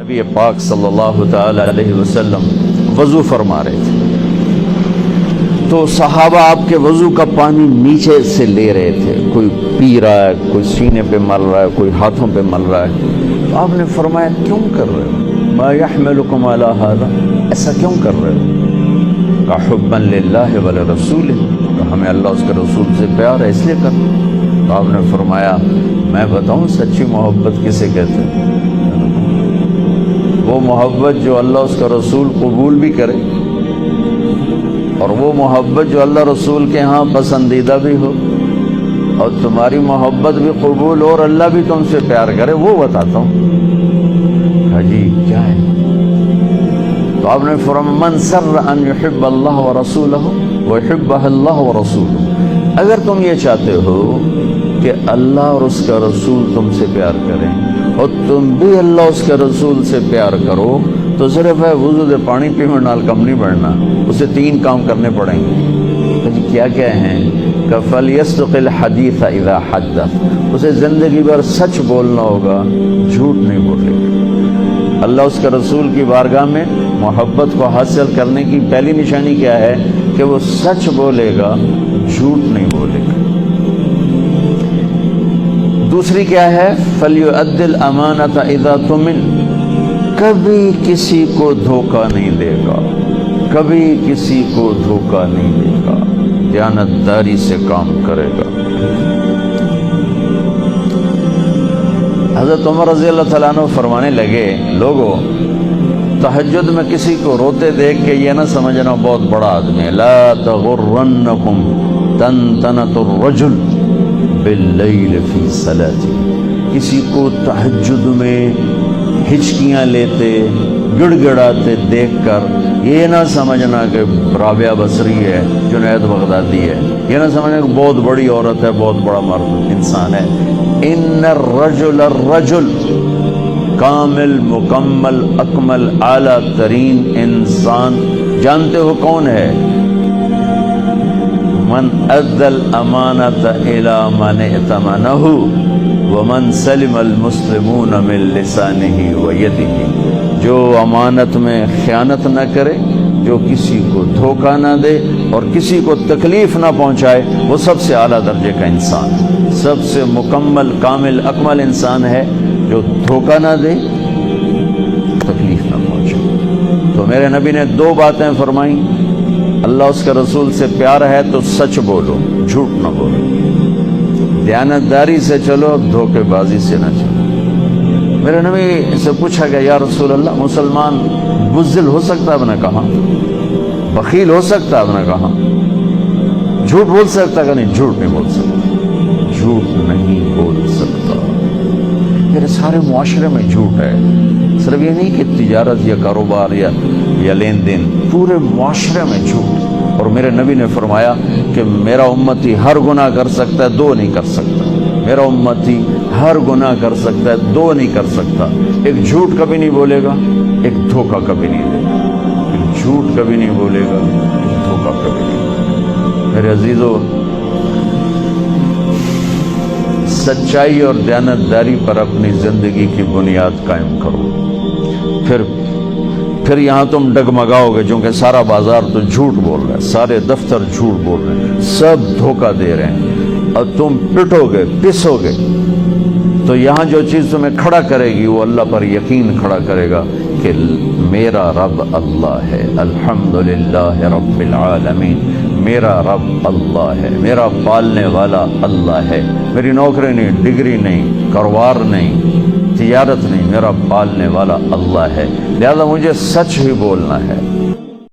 نبی پاک صلی اللہ تعالی علیہ وسلم وضو فرما رہے تھے تو صحابہ آپ کے وضو کا پانی نیچے سے لے رہے تھے، کوئی پی رہا ہے، کوئی سینے پہ مل رہا ہے، کوئی ہاتھوں پہ مل رہا ہے. تو آپ نے فرمایا کیوں کر رہے ہو؟ ما یحملکم علی ھذا، ایسا کیوں کر رہے ہو؟ کہ حبا للہ ولرسولہ، کہ ہمیں اللہ اس کے رسول سے پیار ہے اس لیے کر. تو آپ نے فرمایا میں بتاؤں سچی محبت کسے کہتے ہیں؟ وہ محبت جو اللہ اس کا رسول قبول بھی کرے، اور وہ محبت جو اللہ رسول کے ہاں پسندیدہ بھی ہو، اور تمہاری محبت بھی قبول ہو اور اللہ بھی تم سے پیار کرے، وہ بتاتا ہوں. کہا جی کیا ہے؟ تو آپ نے فرمایا من سر ان یحب اللہ ورسولہ ویحبہ اللہ ورسولہ، اگر تم یہ چاہتے ہو کہ اللہ اور اس کا رسول تم سے پیار کریں اور تم بھی اللہ اس کے رسول سے پیار کرو، تو صرف ہے وضو دے پانی پیو نال کم نہیں بڑھنا، اسے 3 کام کرنے پڑیں گے. کیا کیا ہیں؟ کہ فَلْيَصْدُقِ الْحَدِيثَ إِذَا حَدَّثَ، اسے زندگی بھر سچ بولنا ہوگا، جھوٹ نہیں بولے گا. اللہ اس کے رسول کی بارگاہ میں محبت کو حاصل کرنے کی پہلی نشانی کیا ہے؟ کہ وہ سچ بولے گا، جھوٹ نہیں بولے گا. دوسری کیا ہے؟ فَلْيُؤَدِّ الْأَمَانَةَ إِذَا تُؤْمِنَ، کبھی کسی کو دھوکہ نہیں دے گا، کبھی کسی کو دھوکہ نہیں دے گا، دیانتداری سے کام کرے گا. حضرت عمر رضی اللہ تعالیٰ عنہ فرمانے لگے لوگوں تہجد میں کسی کو روتے دیکھ کے یہ نہ سمجھنا بہت بڑا آدمی ہے. لا تغرنکم تنتنۃ الرجل باللیل فی صلاتی، کسی کو تہجد میں ہچکیاں لیتے گڑ گڑاتے دیکھ کر یہ نہ سمجھنا کہ رابعہ بصری ہے، جنید بغدادی ہے، یہ نہ سمجھنا کہ بہت بڑی عورت ہے، بہت بڑا مرد انسان ہے. ان الرجل کامل مکمل اکمل اعلیٰ ترین انسان جانتے ہو کون ہے؟ من ادى الامانة الى من ائتمنه ومن سلم المسلمون من لسانه ويده، جو امانت میں خیانت نہ کرے، جو کسی کو دھوکہ نہ دے اور کسی کو تکلیف نہ پہنچائے، وہ سب سے اعلیٰ درجے کا انسان، سب سے مکمل کامل اکمل انسان ہے جو دھوکہ نہ دے، تکلیف نہ پہنچائے. تو میرے نبی نے 2 باتیں فرمائیں، اللہ اس کے رسول سے پیار ہے تو سچ بولو، جھوٹ نہ بولو، دیانتداری سے چلو، دھوکے بازی سے نہ چلو. میرے نبی سے پوچھا گیا یا رسول اللہ مسلمان بزدل ہو سکتا ہے؟ آپ نے کہا. بخیل ہو سکتا ہے؟ آپ نے کہا. جھوٹ بول سکتا کہ نہیں؟ جھوٹ نہیں بول سکتا، جھوٹ نہیں بول سکتا. میرے سارے معاشرے میں جھوٹ ہے، صرف یہ نہیں کہ تجارت یا کاروبار یا لین دین، پورے معاشرے میں جھوٹ. اور میرے نبی نے فرمایا کہ میرا امتی ہر گناہ کر سکتا ہے، 2 نہیں کر سکتا. میرا امتی ہر گناہ کر سکتا ہے، 2 نہیں کر سکتا. ایک جھوٹ کبھی نہیں بولے گا، ایک دھوکہ کبھی نہیں دے گا. ایک جھوٹ کبھی نہیں بولے گا، ایک دھوکہ کبھی نہیں دے گا. میرے عزیزو، سچائی اور دیانتداری پر اپنی زندگی کی بنیاد قائم کرو. پھر یہاں تم ڈگمگاؤ گے، چونکہ سارا بازار تو جھوٹ بول رہا ہے، سارے دفتر جھوٹ بول رہے ہیں، سب دھوکہ دے رہے ہیں، اور تم پٹو گے، پسو گے. تو یہاں جو چیز تمہیں کھڑا کرے گی وہ اللہ پر یقین کھڑا کرے گا کہ میرا رب اللہ ہے، الحمدللہ رب العالمین، میرا رب اللہ ہے، میرا پالنے والا اللہ ہے. میری نوکری نہیں، ڈگری نہیں، کاروبار نہیں، تجارت نہیں، میرا پالنے والا اللہ ہے. لہذا مجھے سچ ہی بولنا ہے.